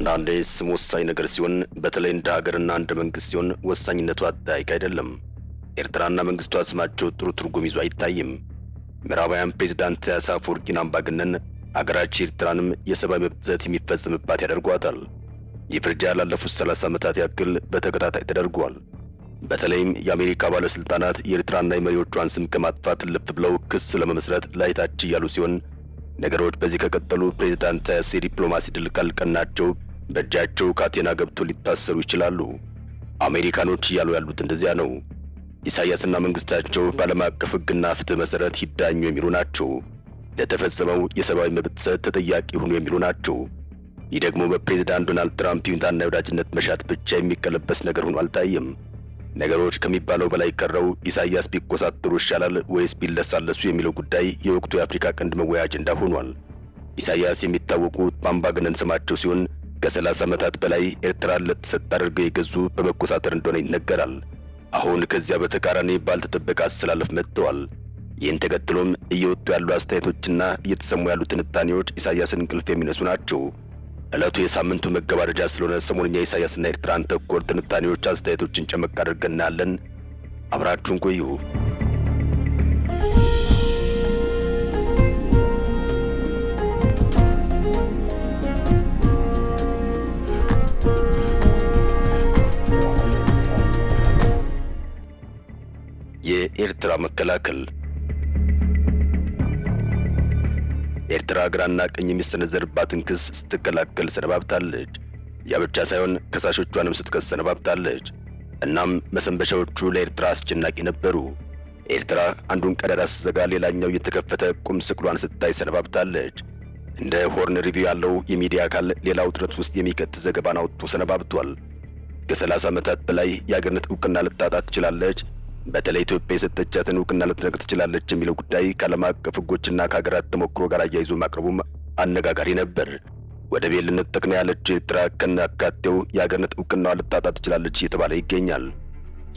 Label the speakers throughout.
Speaker 1: አንዳንዴ ስም ወሳኝ ነገር ሲሆን በተለይ እንደ ሀገርና እንደ መንግስት ሲሆን ወሳኝነቱ አጠያያቂ አይደለም። ኤርትራና መንግስቷ ስማቸው ጥሩ ትርጉም ይዞ አይታይም። ምዕራባውያን ፕሬዝዳንት ኢሳያስ አፈወርቂን አምባገነን፣ አገራችን ኤርትራንም የሰብአዊ መብት ጥሰት የሚፈጸምባት ያደርጓታል። ይህ ፍርጃ ላለፉት 30 ዓመታት ያክል በተከታታይ ተደርጓል። በተለይም የአሜሪካ ባለስልጣናት የኤርትራና የመሪዎቿን ስም ከማጥፋት ልፍ ብለው ክስ ለመመስረት ላይታች እያሉ ሲሆን ነገሮች በዚህ ከቀጠሉ ፕሬዝዳንት ኢሳያስ የዲፕሎማሲ ድል ካልቀናቸው በእጃቸው ካቴና ገብቶ ሊታሰሩ ይችላሉ። አሜሪካኖች እያሉ ያሉት እንደዚያ ነው። ኢሳያስና መንግስታቸው በዓለም አቀፍ ሕግና ፍትህ መሰረት ይዳኙ የሚሉ ናቸው። ለተፈጸመው የሰብአዊ መብት ጥሰት ተጠያቂ ይሁኑ የሚሉ ናቸው። ይህ ደግሞ በፕሬዝዳንት ዶናልድ ትራምፕ ይሁንታና የወዳጅነት መሻት ብቻ የሚቀለበስ ነገር ሆኖ አልታየም። ነገሮች ከሚባለው በላይ ቀረው ኢሳያስ ቢቆሳጠሩ ይሻላል ወይስ ቢለሳለሱ የሚለው ጉዳይ የወቅቱ የአፍሪካ ቀንድ መወያያ አጀንዳ ሆኗል። ኢሳያስ የሚታወቁት በአምባገነን ስማቸው ሲሆን ከ30 ዓመታት በላይ ኤርትራን ለተሰጥ አድርገው የገዙ በመቆሳጠር እንደሆነ ይነገራል። አሁን ከዚያ በተቃራኒ ባልተጠበቀ አሰላለፍ መጥተዋል። ይህን ተከትሎም እየወጡ ያሉ አስተያየቶችና እየተሰሙ ያሉ ትንታኔዎች ኢሳያስን እንቅልፍ የሚነሱ ናቸው። ዕለቱ የሳምንቱ መገባደጃ ስለሆነ ሰሞንኛ ኢሳያስና ኤርትራን ተኮር ትንታኔዎች፣ አስተያየቶችን ጨመቅ አድርገን እናያለን። አብራችሁን ቆዩ። የኤርትራ መከላከል። ኤርትራ ግራና ቀኝ የሚሰነዘርባትን ክስ ስትከላከል ሰነባብታለች። ያ ብቻ ሳይሆን ከሳሾቿንም ስትከስ ሰነባብታለች። እናም መሰንበቻዎቹ ለኤርትራ አስጨናቂ ነበሩ። ኤርትራ አንዱን ቀዳዳ ስትዘጋ ሌላኛው እየተከፈተ ቁም ስቅሏን ስታይ ሰነባብታለች። እንደ ሆርን ሪቪው ያለው የሚዲያ አካል ሌላ ውጥረት ውስጥ የሚከት ዘገባን አውጥቶ ሰነባብቷል። ከ30 ዓመታት በላይ የአገርነት ዕውቅና ልታጣ ትችላለች፣ በተለይ ኢትዮጵያ የሰጠቻትን ዕውቅና ልትነቅ ትችላለች የሚለው ጉዳይ ከዓለም አቀፍ ሕጎችና ከሀገራት ተሞክሮ ጋር አያይዞ ማቅረቡም አነጋጋሪ ነበር። ወደቤን ልንጠቅ ነው ያለችው ኤርትራ ከናካቴው የአገርነት ዕውቅናዋ ልታጣ ትችላለች እየተባለ ይገኛል።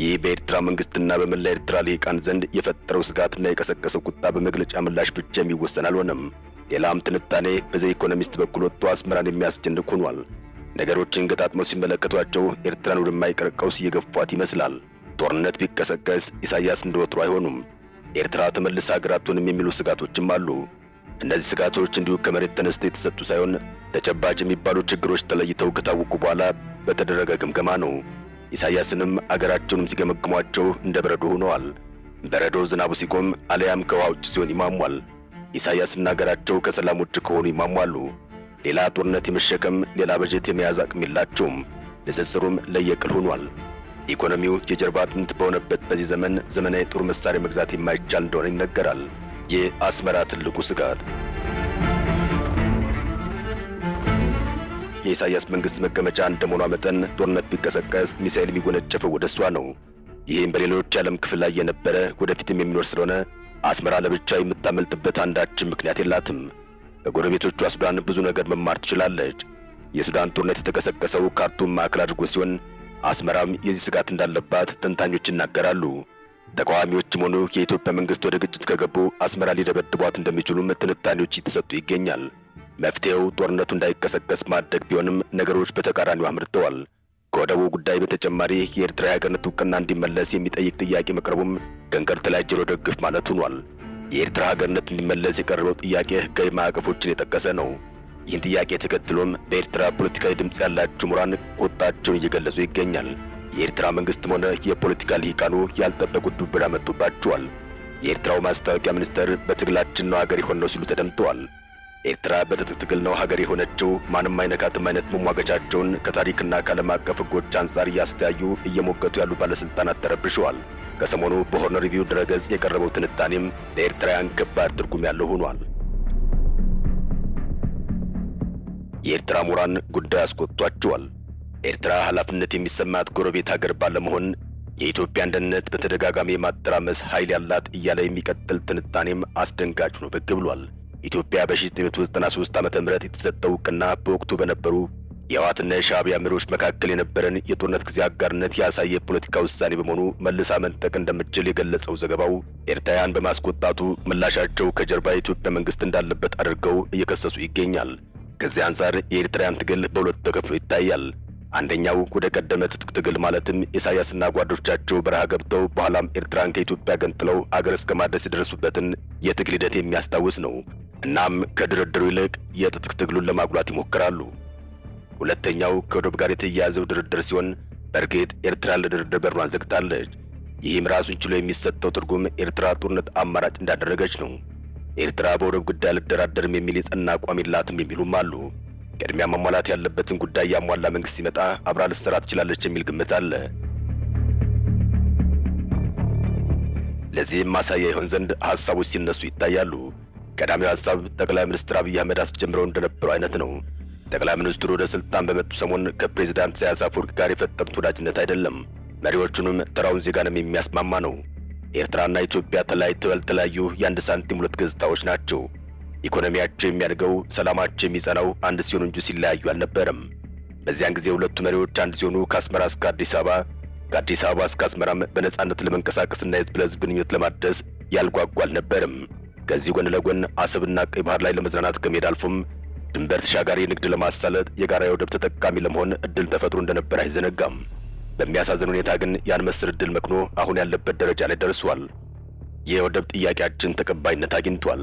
Speaker 1: ይህ በኤርትራ መንግስትና በመላ ኤርትራ ልሂቃን ዘንድ የፈጠረው ስጋትና የቀሰቀሰው ቁጣ በመግለጫ ምላሽ ብቻ የሚወሰን አልሆነም። ሌላም ትንታኔ በዘ ኢኮኖሚስት በኩል ወጥቶ አስመራን የሚያስጨንቅ ሆኗል። ነገሮችን ገጣጥመው ሲመለከቷቸው ኤርትራን ወደማይቀር ቀውስ እየገፏት ይመስላል። ጦርነት ቢቀሰቀስ ኢሳያስ እንደወትሮ አይሆኑም፣ ኤርትራ ተመልሳ ሀገር አትሆንም የሚሉ ስጋቶችም አሉ። እነዚህ ስጋቶች እንዲሁ ከመሬት ተነስተው የተሰጡ ሳይሆን ተጨባጭ የሚባሉ ችግሮች ተለይተው ከታወቁ በኋላ በተደረገ ግምገማ ነው። ኢሳያስንም አገራቸውንም ሲገመግሟቸው እንደ በረዶ ሆነዋል። በረዶ ዝናቡ ሲቆም አለያም ከውሃ ውጭ ሲሆን ይሟሟል። ኢሳያስና አገራቸው ከሰላም ውጭ ከሆኑ ይሟሟሉ። ሌላ ጦርነት የመሸከም ሌላ በጀት የመያዝ አቅም የላቸውም። ንጽጽሩም ለየቅል ሆኗል። ኢኮኖሚው የጀርባ አጥንት በሆነበት በዚህ ዘመን ዘመናዊ ጦር መሳሪያ መግዛት የማይቻል እንደሆነ ይነገራል። የአስመራ ትልቁ ስጋት የኢሳያስ መንግስት መቀመጫ እንደመሆኗ መጠን ጦርነት ቢቀሰቀስ ሚሳኤል የሚጎነጨፈው ወደ እሷ ነው። ይህም በሌሎች የዓለም ክፍል ላይ የነበረ ወደፊትም የሚኖር ስለሆነ አስመራ ለብቻ የምታመልጥበት አንዳችም ምክንያት የላትም። ከጎረቤቶቿ ሱዳን ብዙ ነገር መማር ትችላለች። የሱዳን ጦርነት የተቀሰቀሰው ካርቱም ማዕከል አድርጎ ሲሆን አስመራም የዚህ ስጋት እንዳለባት ተንታኞች ይናገራሉ። ተቃዋሚዎችም ሆኑ የኢትዮጵያ መንግስት ወደ ግጭት ከገቡ አስመራ ሊደበድቧት እንደሚችሉም ትንታኔዎች እየተሰጡ ይገኛል። መፍትሄው ጦርነቱ እንዳይቀሰቀስ ማድረግ ቢሆንም ነገሮች በተቃራኒው አምርተዋል። ከወደቡ ጉዳይ በተጨማሪ የኤርትራ የሀገርነት ዕውቅና እንዲመለስ የሚጠይቅ ጥያቄ መቅረቡም ከእንቅርት ላይ ጆሮ ደግፍ ማለት ሆኗል። የኤርትራ ሀገርነት እንዲመለስ የቀረበው ጥያቄ ሕጋዊ ማዕቀፎችን የጠቀሰ ነው። ይህን ጥያቄ ተከትሎም በኤርትራ ፖለቲካዊ ድምፅ ያላቸው ምሁራን ቁጣቸውን እየገለጹ ይገኛል። የኤርትራ መንግስትም ሆነ የፖለቲካ ልሂቃኑ ያልጠበቁት ዱብዳ መጥቶባቸዋል። የኤርትራው ማስታወቂያ ሚኒስተር በትግላችን ነው ሀገር የሆነው ሲሉ ተደምጠዋል። ኤርትራ በትጥቅ ትግል ነው ሀገር የሆነችው፣ ማንም አይነካትም አይነት መሟገቻቸውን ከታሪክና ከዓለም አቀፍ ሕጎች አንጻር እያስተያዩ እየሞገቱ ያሉ ባለስልጣናት ተረብሸዋል። ከሰሞኑ በሆርን ሪቪው ድረገጽ የቀረበው ትንታኔም ለኤርትራውያን ከባድ ትርጉም ያለው ሆኗል። የኤርትራ ምሁራን ጉዳይ አስቆጥቷቸዋል። ኤርትራ ኃላፊነት የሚሰማት ጎረቤት ሀገር ባለመሆን የኢትዮጵያን ደህንነት በተደጋጋሚ የማተራመስ ኃይል ያላት እያለ የሚቀጥል ትንታኔም አስደንጋጭ ሆኖ ብቅ ብሏል። ኢትዮጵያ በ1993 ዓ.ም የተሰጠው ዕውቅና በወቅቱ በነበሩ የህወሓትና የሻዕቢያ መሪዎች መካከል የነበረን የጦርነት ጊዜ አጋርነት ያሳየ ፖለቲካ ውሳኔ በመሆኑ መልሳ መንጠቅ እንደምትችል የገለጸው ዘገባው ኤርትራውያን በማስቆጣቱ ምላሻቸው ከጀርባ የኢትዮጵያ መንግስት እንዳለበት አድርገው እየከሰሱ ይገኛል። ከዚህ አንጻር የኤርትራውያን ትግል በሁለት ተከፍሎ ይታያል። አንደኛው ወደ ቀደመ ትጥቅ ትግል ማለትም ኢሳያስና ጓዶቻቸው በረሃ ገብተው በኋላም ኤርትራን ከኢትዮጵያ ገንጥለው አገር እስከ ማድረስ የደረሱበትን የትግል ሂደት የሚያስታውስ ነው። እናም ከድርድሩ ይልቅ የትጥቅ ትግሉን ለማጉላት ይሞክራሉ። ሁለተኛው ከወደብ ጋር የተያያዘው ድርድር ሲሆን በእርግጥ ኤርትራ ለድርድር በሯን ዘግታለች። ይህም ራሱን ችሎ የሚሰጠው ትርጉም ኤርትራ ጦርነት አማራጭ እንዳደረገች ነው። ኤርትራ በወደብ ጉዳይ አልደራደርም የሚል የጸና አቋም የላትም የሚሉም አሉ። ቅድሚያ መሟላት ያለበትን ጉዳይ ያሟላ መንግስት ሲመጣ አብራ ልትሰራ ትችላለች የሚል ግምት አለ። ለዚህም ማሳያ ይሆን ዘንድ ሐሳቦች ሲነሱ ይታያሉ። ቀዳሚው ሐሳብ ጠቅላይ ሚኒስትር አብይ አህመድ አስጀምረው እንደነበረው አይነት ነው። ጠቅላይ ሚኒስትሩ ወደ ስልጣን በመጡ ሰሞን ከፕሬዝዳንት ኢሳያስ አፈወርቂ ጋር የፈጠሩት ወዳጅነት አይደለም፣ መሪዎቹንም ተራውን ዜጋንም የሚያስማማ ነው። ኤርትራና ኢትዮጵያ ተለያይተው ያልተለያዩ የአንድ ሳንቲም ሁለት ገጽታዎች ናቸው። ኢኮኖሚያቸው የሚያድገው ሰላማቸው የሚጸናው አንድ ሲሆኑ እንጂ ሲለያዩ አልነበረም። በዚያን ጊዜ ሁለቱ መሪዎች አንድ ሲሆኑ ከአስመራ እስከ አዲስ አበባ፣ ከአዲስ አበባ እስከ አስመራም በነጻነት ለመንቀሳቀስና የህዝብ ለህዝብ ግንኙነት ለማድረስ ያልጓጓ አልነበረም። ከዚህ ጎን ለጎን አሰብና ቀይ ባህር ላይ ለመዝናናት ከመሄድ አልፎም ድንበር ተሻጋሪ ንግድ ለማሳለጥ የጋራ የወደብ ተጠቃሚ ለመሆን እድል ተፈጥሮ እንደነበር አይዘነጋም። በሚያሳዝን ሁኔታ ግን ያን መሰል እድል መክኖ አሁን ያለበት ደረጃ ላይ ደርሷል። የወደብ ጥያቄያችን ተቀባይነት አግኝቷል።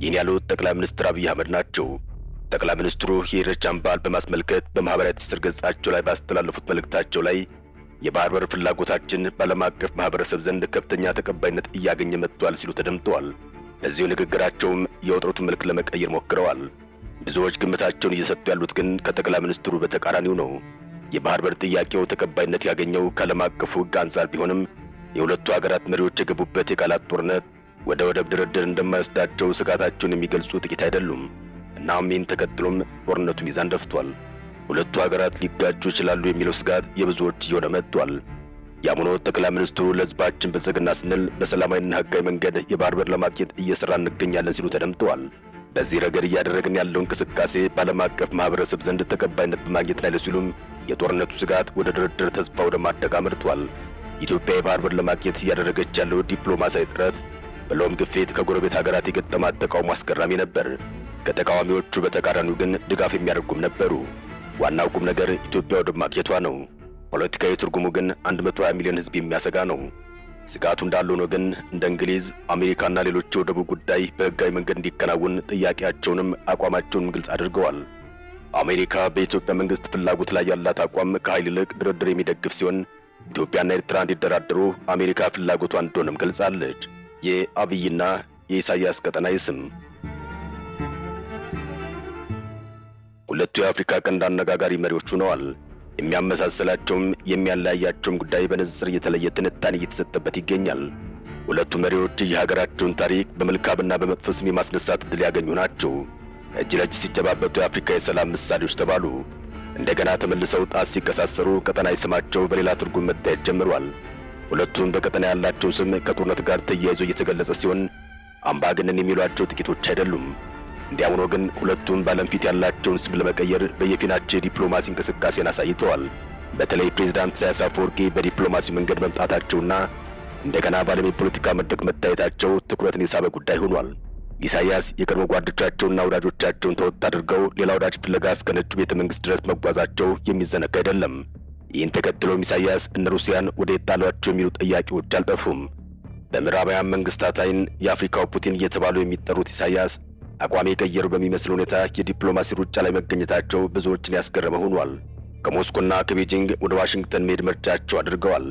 Speaker 1: ይህን ያሉት ጠቅላይ ሚኒስትር አብይ አህመድ ናቸው። ጠቅላይ ሚኒስትሩ የኢሬቻን በዓል በማስመልከት በማህበራዊ ትስስር ገጻቸው ላይ ባስተላለፉት መልእክታቸው ላይ የባህር በር ፍላጎታችን በዓለም አቀፍ ማህበረሰብ ዘንድ ከፍተኛ ተቀባይነት እያገኘ መጥቷል ሲሉ ተደምጠዋል። በዚሁ ንግግራቸውም የውጥረቱን መልክ ለመቀየር ሞክረዋል። ብዙዎች ግምታቸውን እየሰጡ ያሉት ግን ከጠቅላይ ሚኒስትሩ በተቃራኒው ነው። የባህር በር ጥያቄው ተቀባይነት ያገኘው ከዓለም አቀፉ ሕግ አንጻር ቢሆንም የሁለቱ ሀገራት መሪዎች የገቡበት የቃላት ጦርነት ወደ ወደብ ድርድር እንደማይወስዳቸው ስጋታቸውን የሚገልጹ ጥቂት አይደሉም። እናም ይህን ተከትሎም ጦርነቱ ሚዛን ደፍቷል። ሁለቱ ሀገራት ሊጋጩ ይችላሉ የሚለው ስጋት የብዙዎች እየሆነ መጥቷል። ያም ሆኖ ጠቅላይ ሚኒስትሩ ለሕዝባችን ብልጽግና ስንል በሰላማዊና ሕጋዊ መንገድ የባህር በር ለማግኘት እየሰራ እንገኛለን ሲሉ ተደምጠዋል። በዚህ ረገድ እያደረግን ያለው እንቅስቃሴ በዓለም አቀፍ ማህበረሰብ ዘንድ ተቀባይነት በማግኘት ላይ ሲሉም የጦርነቱ ስጋት ወደ ድርድር ተስፋ ወደ ማደግ አምርቷል። ኢትዮጵያ የባህር በር ለማግኘት እያደረገች ያለው ዲፕሎማሲያዊ ጥረት ብሎም ግፊት ከጎረቤት ሀገራት የገጠማት ተቃውሞ አስገራሚ ነበር። ከተቃዋሚዎቹ በተቃራኒው ግን ድጋፍ የሚያደርጉም ነበሩ። ዋናው ቁም ነገር ኢትዮጵያ ወደብ ማግኘቷ ነው። ፖለቲካዊ ትርጉሙ ግን 120 ሚሊዮን ሕዝብ የሚያሰጋ ነው። ስጋቱ እንዳለ ሆኖ ግን እንደ እንግሊዝ፣ አሜሪካና ሌሎች የወደቡ ጉዳይ በህጋዊ መንገድ እንዲከናወን ጥያቄያቸውንም አቋማቸውንም ግልጽ አድርገዋል። አሜሪካ በኢትዮጵያ መንግስት ፍላጎት ላይ ያላት አቋም ከኃይል ይልቅ ድርድር የሚደግፍ ሲሆን ኢትዮጵያና ኤርትራ እንዲደራደሩ አሜሪካ ፍላጎቷ እንደሆነም ገልጻለች። የአብይና የኢሳያስ ቀጠናዊ ስም ሁለቱ የአፍሪካ ቀንድ አነጋጋሪ መሪዎች ሆነዋል። የሚያመሳስላቸውም የሚያለያያቸውም ጉዳይ በንጽጽር የተለየ ትንታኔ እየተሰጠበት ይገኛል። ሁለቱ መሪዎች የሀገራቸውን ታሪክ በመልካምና በመጥፎ ስም የማስነሳት ዕድል ያገኙ ናቸው። እጅ ለእጅ ሲጨባበጡ የአፍሪካ የሰላም ምሳሌዎች ተባሉ። እንደገና ተመልሰው ጣት ሲቀሳሰሩ ቀጠናዊ ስማቸው በሌላ ትርጉም መታየት ጀምሯል። ሁለቱም በቀጠና ያላቸው ስም ከጦርነት ጋር ተያይዞ እየተገለጸ ሲሆን አምባገነን የሚሏቸው ጥቂቶች አይደሉም። እንዲያም ሆኖ ግን ሁለቱም በዓለም ፊት ያላቸውን ስም ለመቀየር በየፊናቸው የዲፕሎማሲ እንቅስቃሴን አሳይተዋል። በተለይ ፕሬዝዳንት ኢሳያስ አፈወርቂ በዲፕሎማሲ መንገድ መምጣታቸውና እንደገና በዓለም የፖለቲካ መድረክ መታየታቸው ትኩረትን የሳበ ጉዳይ ሆኗል። ኢሳያስ የቀድሞ ጓዶቻቸውና ወዳጆቻቸውን ተወት አድርገው ሌላ ወዳጅ ፍለጋ እስከ ነጩ ቤተ መንግሥት ድረስ መጓዛቸው የሚዘነጋ አይደለም። ይህን ተከትሎም ኢሳያስ እነ ሩሲያን ወደ የጣሏቸው የሚሉ ጥያቄዎች አልጠፉም። በምዕራባውያን መንግስታት ዓይን የአፍሪካው ፑቲን እየተባሉ የሚጠሩት ኢሳያስ አቋም የቀየሩ በሚመስል ሁኔታ የዲፕሎማሲ ሩጫ ላይ መገኘታቸው ብዙዎችን ያስገረመ ሆኗል። ከሞስኮና ከቤጂንግ ወደ ዋሽንግተን መሄድ ምርጫቸው አድርገዋል።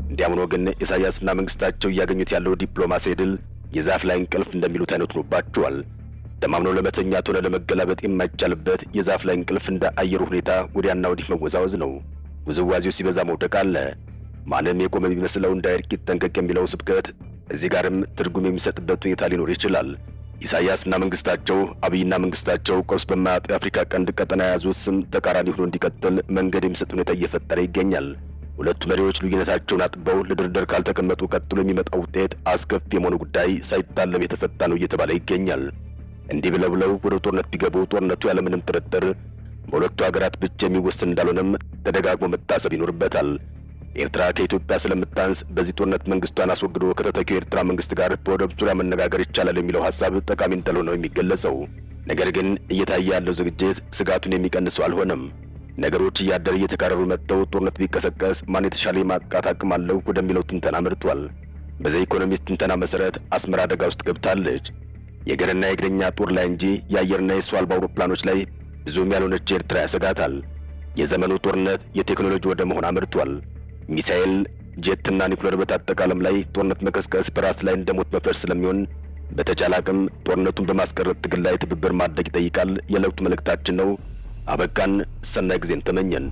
Speaker 1: እንዲያም ሆኖ ግን ኢሳያስና መንግስታቸው እያገኙት ያለው ዲፕሎማሲያዊ ድል የዛፍ ላይ እንቅልፍ እንደሚሉት አይነት ሆኖባቸዋል። ተማምነው ለመተኛት ሆነ ለመገላበጥ የማይቻልበት የዛፍ ላይ እንቅልፍ እንደ አየሩ ሁኔታ ወዲያና ወዲህ መወዛወዝ ነው። ውዝዋዜው ሲበዛ መውደቅ አለ። ማንም የቆመ ቢመስለው እንዳይርቅ ይጠንቀቅ የሚለው ስብከት እዚህ ጋርም ትርጉም የሚሰጥበት ሁኔታ ሊኖር ይችላል። ኢሳያስና መንግስታቸው አብይና መንግስታቸው ቀውስ በማያጡ የአፍሪካ ቀንድ ቀጠና የያዙት ስም ተቃራኒ ሆኖ እንዲቀጥል መንገድ የሚሰጥ ሁኔታ እየፈጠረ ይገኛል። ሁለቱ መሪዎች ልዩነታቸውን አጥበው ለድርድር ካልተቀመጡ ቀጥሎ የሚመጣው ውጤት አስከፊ የመሆኑ ጉዳይ ሳይታለም የተፈታ ነው እየተባለ ይገኛል። እንዲህ ብለው ወደ ጦርነት ቢገቡ ጦርነቱ ያለምንም ጥርጥር በሁለቱ ሀገራት ብቻ የሚወሰን እንዳልሆነም ተደጋግሞ መታሰብ ይኖርበታል። ኤርትራ ከኢትዮጵያ ስለምታንስ በዚህ ጦርነት መንግስቷን አስወግዶ ከተተኪው ኤርትራ መንግስት ጋር በወደብ ዙሪያ መነጋገር ይቻላል የሚለው ሐሳብ ጠቃሚ እንደሆነ ነው የሚገለጸው። ነገር ግን እየታየ ያለው ዝግጅት ስጋቱን የሚቀንሰው አልሆነም። ነገሮች እያደር እየተካረሩ መጥተው ጦርነት ቢቀሰቀስ ማን የተሻለ የማጥቃት አቅም አለው ወደሚለው ትንተና አምርቷል። በዚህ ኢኮኖሚስት ትንተና መሰረት አስመራ አደጋ ውስጥ ገብታለች። የእግርና የእግረኛ ጦር ላይ እንጂ የአየርና የሰው አልባ አውሮፕላኖች ላይ ብዙም ያልሆነች ኤርትራ ያሰጋታል። የዘመኑ ጦርነት የቴክኖሎጂ ወደ መሆን አምርቷል። ሚሳኤል፣ ጄትና ኒውክሌር በታጠቀ ዓለም ላይ ጦርነት መቀስቀስ በራስ ላይ እንደሞት መፍረድ ስለሚሆን በተቻለ አቅም ጦርነቱን በማስቀረት ትግል ላይ ትብብር ማድረግ ይጠይቃል የለውጥ መልእክታችን ነው። አበቃን። ሰናይ ጊዜን ተመኘን።